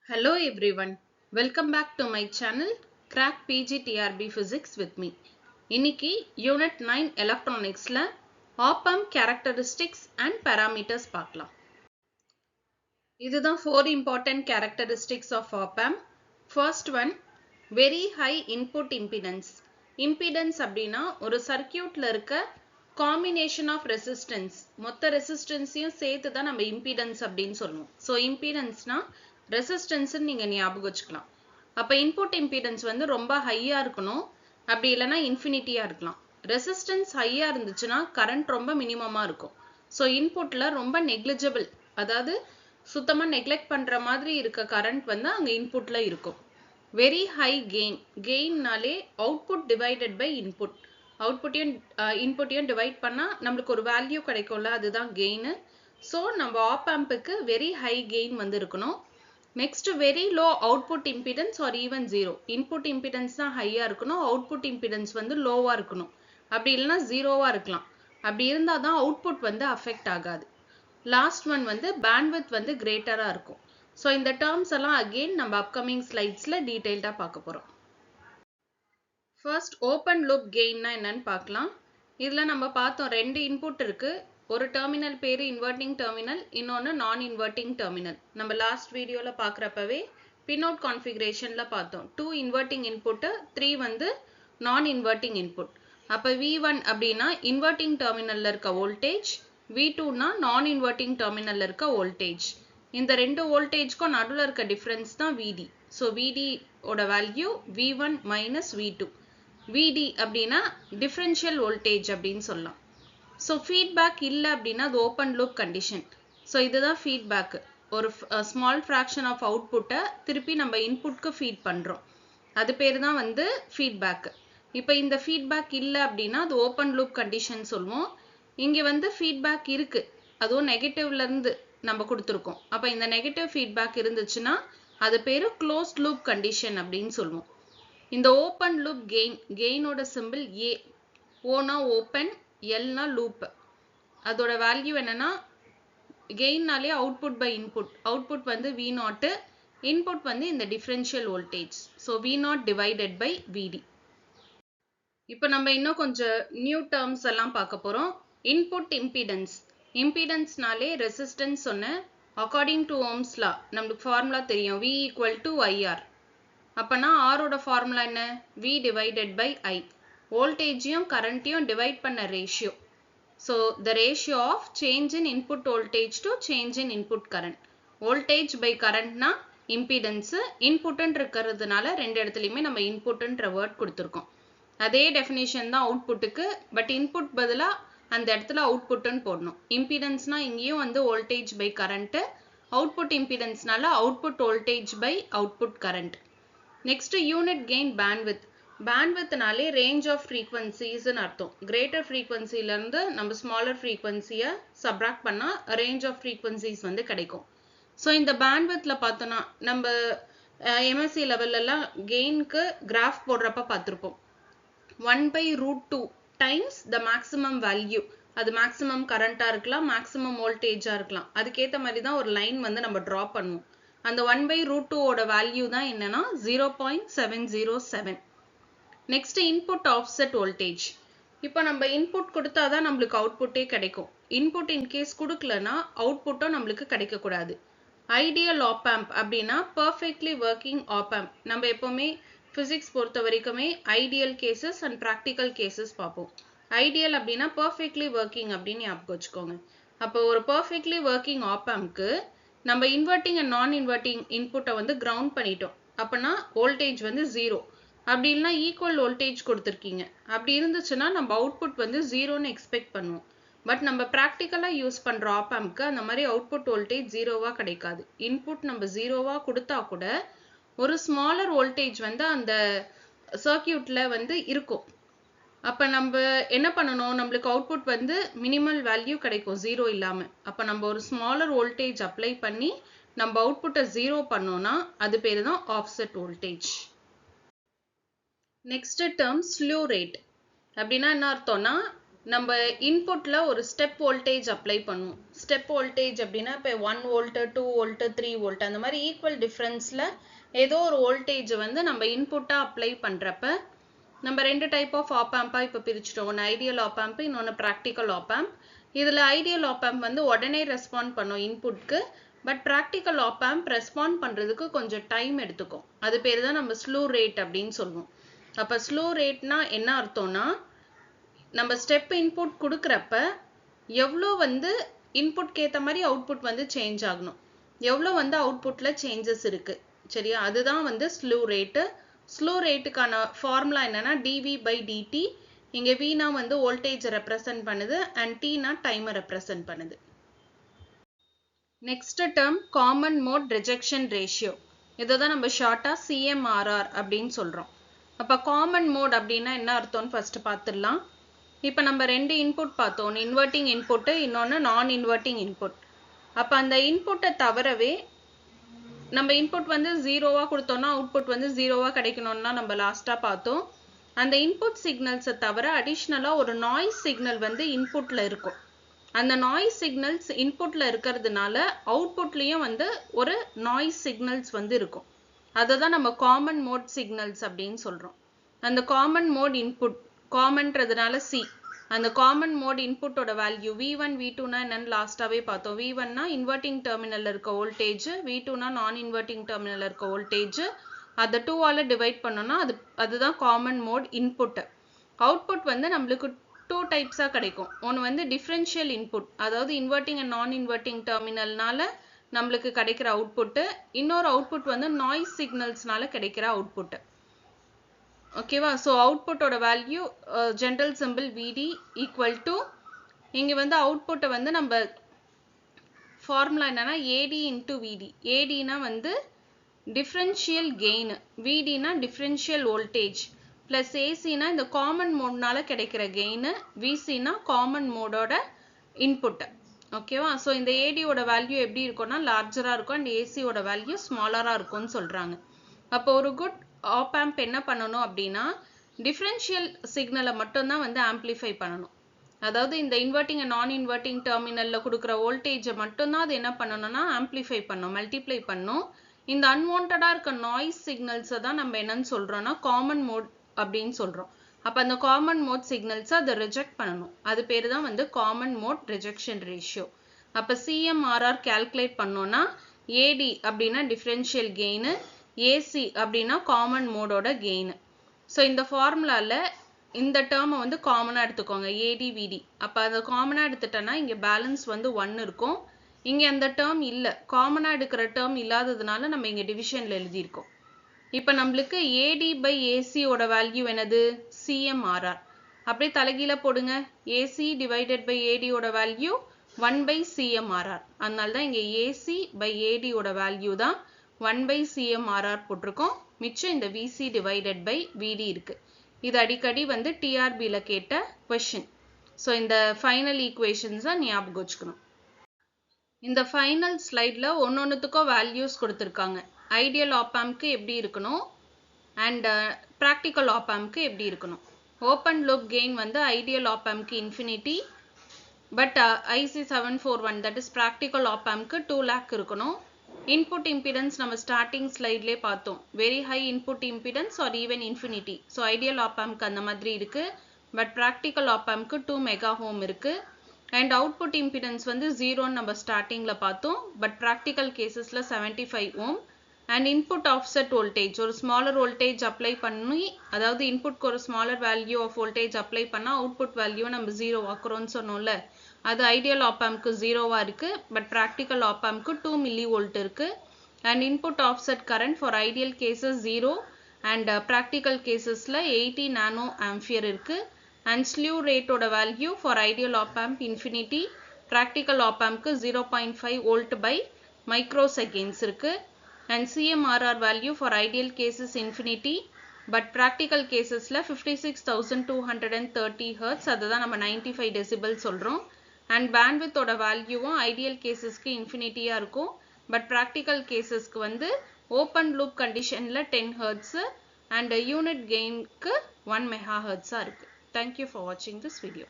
Hello everyone, welcome back to my channel Crack PGTRB Physics with me. இன்னைக்கு Unit 9 Electronicsல Op-amp Characteristics and Parameters பார்க்கலாம். இதுதான் 4 important characteristics of Op-amp. First one, very high input impedance. Impedance அப்படின்னா ஒரு சர்க்யூட்ல இருக்க combination of resistance. மொத்த ரெசிஸ்டன்ஸையும் சேர்த்து தான் நம்ம impedance அப்படின்னு சொல்லுவோம். So impedanceனா ரெசிஸ்டன்ஸ் நீங்க ஞாபகம் வச்சுக்கலாம். அப்ப இன்புட் இம்பிடன்ஸ் வந்து ரொம்ப ஹையா இருக்கணும், அப்படி இல்லைன்னா இன்ஃபினிட்டியா இருக்கலாம். ரெசிஸ்டன்ஸ் ஹையா இருந்துச்சுன்னா கரண்ட் ரொம்ப மினிமமா இருக்கும். ஸோ இன்புட்ல ரொம்ப நெக்லிஜிபிள், அதாவது சுத்தமா நெக்லெக்ட் பண்ற மாதிரி இருக்க கரண்ட் வந்து அங்க இன்புட்ல இருக்கும். வெரி ஹை கெயின், கெயின்னாலே அவுட்புட் டிவைடட் பை இன்புட். அவுட்புட்டையும் இன்புட்டையும் டிவைட் பண்ணா நம்மளுக்கு ஒரு வேல்யூ கிடைக்கும்ல, அதுதான் கெயின். ஸோ நம்ம ஆப் ஆம்புக்கு வெரி ஹை கெயின் வந்து இருக்கணும். Next, very low output impedance or even zero. Input impedance தான் ஹையா இருக்கணும், output impedance வந்து லோவா இருக்கணும். அப்படி இல்லைன்னா ஜீரோவா இருக்கலாம். அப்படி இருந்தால் தான் அவுட்புட் வந்து அஃபெக்ட் ஆகாது. லாஸ்ட் ஒன் வந்து பேண்ட்வித் வந்து கிரேட்டரா இருக்கும். ஸோ இந்த டேர்ம்ஸ் எல்லாம் அகெயின் நம்ம அப்கமிங் ஸ்லைட்ஸ்ல டீடைல்டா பார்க்க போறோம். ஃபர்ஸ்ட் ஓப்பன் லூப் கெயின்னா என்னன்னு பார்க்கலாம். இதுல நம்ம பார்த்தோம் ரெண்டு இன்புட் இருக்கு. ஒரு டெர்மினல் பேரு இன்வெர்ட்டிங் டெர்மினல், இன்னொன்று நான் இன்வெர்ட்டிங் டெர்மினல். நம்ம லாஸ்ட் வீடியோல பார்க்குறப்பவே பின்அவுட் கான்ஃபிகரேஷன்ல பார்த்தோம். 2 இன்வெர்ட்டிங் இன்புட், 3 வந்து நான் இன்வெர்ட்டிங் இன்புட். அப்போ V1 அப்படின்னா இன்வெர்ட்டிங் டெர்மினல்ல இருக்க வோல்டேஜ், V2னா நான் இன்வெர்ட்டிங் டெர்மினல்ல இருக்க வோல்டேஜ். இந்த ரெண்டு வோல்டேஜ்க்கும் நடுவில் இருக்க டிஃபரன்ஸ் தான் VD. ஸோ VD ஓட value V1 minus V2. VD அப்படின்னா டிஃபரன்ஷியல் வோல்டேஜ் அப்படின்னு சொல்லலாம். ஸோ ஃபீட்பேக் இல்லை அப்படின்னா அது ஓப்பன் லூப் கண்டிஷன். ஸோ இதுதான் ஃபீட்பேக். ஒரு ஸ்மால் ஃப்ராக்ஷன் ஆஃப் அவுட்புட்டை திருப்பி நம்ம இன்புட்க்கு ஃபீட் பண்ணுறோம், அது பேர் தான் வந்து ஃபீட்பேக். இப்போ இந்த ஃபீட்பேக் இல்லை அப்படின்னா அது ஓப்பன் லூப் கண்டிஷன் சொல்லுவோம். இங்கே வந்து ஃபீட்பேக் இருக்கு, அதுவும் நெகட்டிவ்லேருந்து நம்ம கொடுத்துருக்கோம். அப்போ இந்த நெகட்டிவ் ஃபீட்பேக் இருந்துச்சுன்னா அது பேர் க்ளோஸ்ட் லூப் கண்டிஷன் அப்படின்னு சொல்லுவோம். இந்த ஓப்பன் லூப் கெயினோட சிம்பிள் ஏ. ஓனா ஓப்பன், எல்னா லூப். அதோட வேல்யூ என்னன்னா கெயின்னாலே அவுட்புட் பை இன்புட். அவுட்புட் வந்து V0, இன்புட் வந்து இந்த differential voltage. So V0 divided by VD. இப்போ நம்ம இன்னும் கொஞ்சம் நியூ டேர்ம்ஸ் எல்லாம் பார்க்க போறோம். Input impedance. இம்பிடன்ஸ்னாலே ரெசிஸ்டன்ஸ் சொன்ன அக்கார்டிங் டு ஓம்ஸ் லா நம்மளுக்கு ஃபார்முலா தெரியும், V ஈக்குவல் டு IR. அப்பனா ஆரோட ஃபார்முலா என்ன? V divided by I. வோல்டேஜையும் கரண்ட்டையும் டிவைட் பண்ண ratio. So the ratio of change in input voltage to change in input current. Voltage by கரண்ட்னா impedance, இன்புட்டுன்னு இருக்கிறதுனால ரெண்டு இடத்துலையுமே நம்ம இன்புட்டுன்ற வேர்ட் கொடுத்துருக்கோம். அதே டெஃபினேஷன் தான் அவுட்புட்டுக்கு, பட் இன்புட் பதிலாக அந்த இடத்துல அவுட்புட்டுன்னு போடணும். இம்பிடன்ஸ்னா இங்கேயும் வந்து வோல்டேஜ் பை கரண்ட்டு, அவுட்புட் இம்பிடன்ஸ்னால output voltage by output current. Next unit gain bandwidth. பேண்ட்வித்னாலே ரேஞ்ச் ஆஃப் ஃப்ரீக்வன்சிஸ்ன்னு அர்த்தம். கிரேட்டர் ஃப்ரீக்வன்சிலேருந்து நம்ம ஸ்மாலர் ஃப்ரீக்வன்சியை சப்ராக்ட் பண்ணால் ரேஞ்ச் ஆஃப் ஃப்ரீக்வன்சிஸ் வந்து கிடைக்கும். ஸோ இந்த பேண்ட்வித்தில் பார்த்தோன்னா நம்ம எம்எஸ்சி லெவல்லலாம் கெயினுக்கு கிராஃப் போடுறப்ப பார்த்துருப்போம். 1/√2 டைம்ஸ் த மேக்ஸிமம் வேல்யூ. அது மேக்ஸிமம் கரண்ட்டாக இருக்கலாம், மேக்ஸிமம் வோல்டேஜாக இருக்கலாம். அதுக்கேற்ற மாதிரி தான் ஒரு லைன் வந்து நம்ம ட்ரா பண்ணுவோம். அந்த 1/√2ஓட வேல்யூ தான் என்னன்னா 0.707. Next input offset voltage. இப்போ நம்ம இன்புட் கொடுத்தாதான் நம்மளுக்கு அவுட்புட்டே கிடைக்கும். இன்புட் இன்கேஸ் கொடுக்கலன்னா அவுட்புட்டும் நம்மளுக்கு கிடைக்கக்கூடாது. ஐடியல் ஆப் ஆம்ப் அப்படின்னா பர்ஃபெக்ட்லி ஒர்க்கிங் ஆப் ஆம்ப். நம்ம எப்போவுமே ஃபிசிக்ஸ் பொறுத்த வரைக்குமே ideal cases and practical cases பார்ப்போம். ஐடியல் அப்படின்னா பர்ஃபெக்ட்லி ஒர்க்கிங் அப்படின்னு ஞாபகம் வச்சுக்கோங்க. அப்போ ஒரு பர்ஃபெக்ட்லி ஒர்க்கிங் ஆப் ஆம்ப்க்கு நம்ம இன்வெர்ட்டிங் அண்ட் நான் இன்வெர்ட்டிங் இன்புட்டை வந்து கிரவுண்ட் பண்ணிட்டோம். அப்போனா வோல்டேஜ் வந்து 0. அப்படி இல்லைனா ஈக்குவல் வோல்டேஜ் கொடுத்துருக்கீங்க. அப்படி இருந்துச்சுன்னா நம்ம அவுட்புட் வந்து 0ன்னு எக்ஸ்பெக்ட் பண்ணுவோம். பட் நம்ம ப்ராக்டிக்கலாக யூஸ் பண்ணுற ஆப் ஆம்ப்க்கு அந்த மாதிரி அவுட்புட் வோல்டேஜ் 0வா கிடைக்காது. இன்புட் நம்ம 0வா கொடுத்தா கூட ஒரு ஸ்மாலர் வோல்டேஜ் வந்து அந்த சர்க்கியூட்ல வந்து இருக்கும். அப்போ நம்ம என்ன பண்ணணும், நம்மளுக்கு அவுட்புட் வந்து மினிமல் வேல்யூ கிடைக்கும் 0 இல்லாமல். அப்போ நம்ம ஒரு ஸ்மாலர் வோல்டேஜ் அப்ளை பண்ணி நம்ம அவுட்புட்டை 0 பண்ணோம்னா அது பேர் தான் offset voltage. Next term slew rate. அப்படின்னா என்ன அர்த்தம்னா நம்ம இன்புட்ல ஒரு ஸ்டெப் வோல்டேஜ் அப்ளை பண்ணுவோம். ஸ்டெப் வோல்டேஜ் அப்படின்னா இப்போ 1 வோல்ட் 2 வோல்ட் 3 வோல்ட் அந்த மாதிரி ஈக்குவல் டிஃப்ரென்ஸ்ல ஏதோ ஒரு வோல்டேஜ் வந்து நம்ம இன்புட்டா அப்ளை பண்றப்ப நம்ம ரெண்டு டைப் ஆஃப் ஆப் ஆம்பா இப்போ பிரிச்சுட்டோம். ஒன்று ஐடியல் ஆப் ஆம்ப், இன்னொன்று ப்ராக்டிக்கல் ஆப் ஆம்ப். இதில் ஐடியல் ஆப் ஆம்ப் வந்து உடனே ரெஸ்பாண்ட் பண்ணும் இன்புட்க்கு. But practical op amp respond பண்ணுறதுக்கு கொஞ்சம் டைம் எடுத்துக்கும். அது பேர் தான் நம்ம ஸ்லூ ரேட் அப்படின்னு சொல்லுவோம். அப்போ ஸ்லூ ரேட்னா என்ன அர்த்தம்னா, நம்ம ஸ்டெப் இன்புட் கொடுக்குறப்ப எவ்வளோ வந்து இன்புட்க்கு ஏற்ற மாதிரி அவுட்புட் வந்து சேஞ்ச் ஆகணும், எவ்வளோ வந்து அவுட்புட்ல சேஞ்சஸ் இருக்கு, சரியா? அதுதான் வந்து ஸ்லூ ரேட்டு. ஸ்லூ ரேட்டுக்கான ஃபார்முலா என்னன்னா dv by dt. இங்க vனா வந்து வோல்டேஜ் ரெப்ரசன்ட் பண்ணுது அண்ட் tனா டைமை ரெப்ரசன்ட் பண்ணுது. Next term common mode rejection ratio. இதை தான் நம்ம ஷார்ட்டா CMRR அப்படின்னு சொல்றோம். அப்ப காமன் மோட் அப்படின்னா என்ன அர்த்தம்னு ஃபர்ஸ்ட் பார்த்துடலாம். இப்போ நம்ம ரெண்டு இன்புட் பார்த்தோம், ஒன்று இன்வெர்ட்டிங் இன்புட்டு, இன்னொன்று நான் இன்வெர்ட்டிங் இன்புட். அப்போ அந்த இன்புட்டை தவிரவே நம்ம இன்புட் வந்து ஜீரோவாக கொடுத்தோம்னா அவுட்புட் வந்து ஜீரோவாக கிடைக்கணும்னா நம்ம லாஸ்ட்டாக பார்த்தோம். அந்த இன்புட் சிக்னல்ஸை தவிர அடிஷ்னலாக ஒரு நாய்ஸ் சிக்னல் வந்து இன்புட்டில் இருக்கும். அந்த நாய்ஸ் சிக்னல்ஸ் இன்புட்டில் இருக்கிறதுனால அவுட்புட்லேயும் வந்து ஒரு நாய்ஸ் சிக்னல்ஸ் வந்து இருக்கும். அதை தான் நம்ம காமன் மோட் சிக்னல்ஸ் அப்படின்னு சொல்கிறோம். அந்த காமன் மோட் இன்புட், காமன்றதுனால C, அந்த காமன் மோட் இன்புட்டோட வேல்யூ V1 V2னா என்னன்னு லாஸ்டாவே பார்த்தோம். V1னா இன்வெர்ட்டிங் டெர்மினல்ல இருக்க வோல்டேஜ், V2னா நான் இன்வெர்ட்டிங் டெர்மினல்ல இருக்க வோல்டேஜ். அதை 2ஆல டிவைட் பண்ணோம்னா அதுதான் காமன் மோட் இன்புட். அவுட்புட் வந்து நம்மளுக்கு 2 டைப்ஸா கிடைக்கும். ஒன்று வந்து டிஃபரன்ஷியல் இன்புட், அதாவது இன்வெர்ட்டிங் அண்ட் நான் இன்வெர்ட்டிங் டெர்மினல்னால நம்மளுக்கு கிடைக்கிற அவுட்புட். இன்னொரு அவுட்புட் வந்து நாய்ஸ் சிக்னல்ஸ்னால கிடைக்கிற அவுட்புட். ஓகேவா? ஸோ அவுட்புட்டோட value general simple VD equal to, இங்கே வந்து அவுட்புட்டை வந்து நம்ம ஃபார்முலா என்னன்னா AD இன்ட்டு VD. ADனா வந்து டிஃப்ரென்ஷியல் கெயின், VDனா டிஃப்ரென்ஷியல் வோல்டேஜ், ப்ளஸ் ஏசினா இந்த காமன் மோட்னால கிடைக்கிற கெயின், VCனா காமன் மோடோட இன்புட். ஓகேவா? ஸோ இந்த ADயோட வேல்யூ எப்படி இருக்கும்னா லார்ஜராக இருக்கும் அண்ட் ஏசியோட வேல்யூ ஸ்மாலராக இருக்கும்னு சொல்கிறாங்க. அப்போ ஒரு குட் ஆப் ஆம்ப் என்ன பண்ணணும் அப்படின்னா டிஃபரன்ஷியல் சிக்னலை மட்டும்தான் வந்து ஆம்பிளிஃபை பண்ணணும். அதாவது இந்த இன்வெர்ட்டிங் அண்ட் நான் இன்வெர்ட்டிங் டெர்மினல்ல கொடுக்குற வோல்டேஜை மட்டும்தான் அது என்ன பண்ணணும்னா ஆம்பிளிஃபை பண்ணும், மல்டிப்ளை பண்ணும். இந்த அன்வான்டா இருக்க நாய்ஸ் சிக்னல்ஸை தான் நம்ம என்னன்னு சொல்றோம்னா காமன் மோட் அப்படின்னு சொல்றோம். அப்ப அந்த காமன் மோட் சிக்னல்ஸை அதை ரிஜெக்ட் பண்ணணும். அது பேர் தான் வந்து காமன் மோட் ரிஜெக்ஷன் ரேஷியோ. அப்ப CMRR கால்குலேட் பண்ணோம்னா AD அப்படின்னா டிஃபரன்ஷியல் கெயின், AC அப்படின்னா காமன் மோடோட கெயின். ஸோ இந்த ஃபார்முலாவில் இந்த டேர்மை வந்து காமனாக எடுத்துக்கோங்க, ADVD. அப்போ அதை காமனாக எடுத்துட்டோன்னா இங்கே பேலன்ஸ் வந்து 1 இருக்கும். இங்கே அந்த டேர்ம் இல்லை, காமனாக எடுக்கிற டேர்ம் இல்லாததுனால நம்ம இங்கே டிவிஷனில் எழுதியிருக்கோம். இப்போ நம்மளுக்கு AD by ACயோட வேல்யூ என்னது? CMRR. அப்படியே தலைகீழ போடுங்க, AC டிவைடட் பை ADயோட வேல்யூ 1 by CMRR. அதனால தான் இங்கே AC by ADயோட வேல்யூ தான் 1 by CMRR போட்டிருக்கோம். மிச்சம் இந்த VC divided by VD இருக்கு. இது அடிக்கடி வந்து TRBல கேட்ட கொஸ்டின். ஸோ இந்த ஃபைனல் ஈக்குவேஷன்ஸை ஞாபகம் வச்சுக்கணும். இந்த ஃபைனல் ஸ்லைடில் ஒன்னொன்றுத்துக்கும் வேல்யூஸ் கொடுத்துருக்காங்க. ஐடியல் ஆப் ஆம்ப்க்கு எப்படி இருக்கணும் அண்ட் ப்ராக்டிக்கல் ஆப் ஆம்ப்க்கு எப்படி இருக்கணும். ஓப்பன் லூப் கெயின் வந்து ஐடியல் ஆப் ஆம்ப்க்கு infinity, but IC741 that is practical op ஆம்ப்க்கு 2 lakh இருக்கணும். இன்புட் இம்பிடன்ஸ் நம்ம ஸ்டார்டிங் ஸ்லைட்லேயே பார்த்தோம், very high input impedance or even infinity. So ideal op ஆம்ப்க்கு அந்த மாதிரி இருக்கு, பட் ப்ராக்டிக்கல் ஆப் ஆம்ப்க்கு 2 மெகா ஓம் இருக்கு. அண்ட் அவுட்புட் இம்பிடன்ஸ் வந்து 0ன்னு நம்ம ஸ்டார்டிங்கில் பார்த்தோம், பட் ப்ராக்டிக்கல் கேசஸில் 75 ohm. And input offset voltage, ஒரு ஸ்மாலர் வோல்டேஜ் அப்ளை பண்ணி, அதாவது இன்புட்க்கு ஒரு smaller value of voltage apply பண்ணால் அவுட்புட் வேல்யூ நம்ம 0 ஆக்குறோம்னு சொன்னோம்ல, அது ஐடியல் ஆப் ஆம்ப்க்கு 0வா இருக்கு, பட் ப்ராக்டிக்கல் ஆப் ஆம்ப்க்கு 2 millivolt இருக்கு. And input offset current for ideal cases 0 and practical கேசஸில் 80 நானோ ஆம்பியர் இருக்கு. அண்ட் ஸ்லீவ் ரேட்டோட value for ideal op amp infinity, practical op ஆம்ப்க்கு 0.5 volt by microseconds இருக்கு. And CMRR value for ideal cases infinity, but practical கேசஸில் 56,230 Hz, அதுதான் நம்ம 95 decibel சொல்கிறோம். And பேண்ட்வித்தோட வேல்யூவும் ஐடியல் கேசஸ்க்கு இன்ஃபினிட்டியாக இருக்கும், பட் ப்ராக்டிக்கல் கேசஸ்க்கு வந்து ஓப்பன் லூப் கண்டிஷனில் 10 Hz அண்ட் யூனிட் கெயின்க்கு 1 MHz இருக்கு. Thank you for watching this video.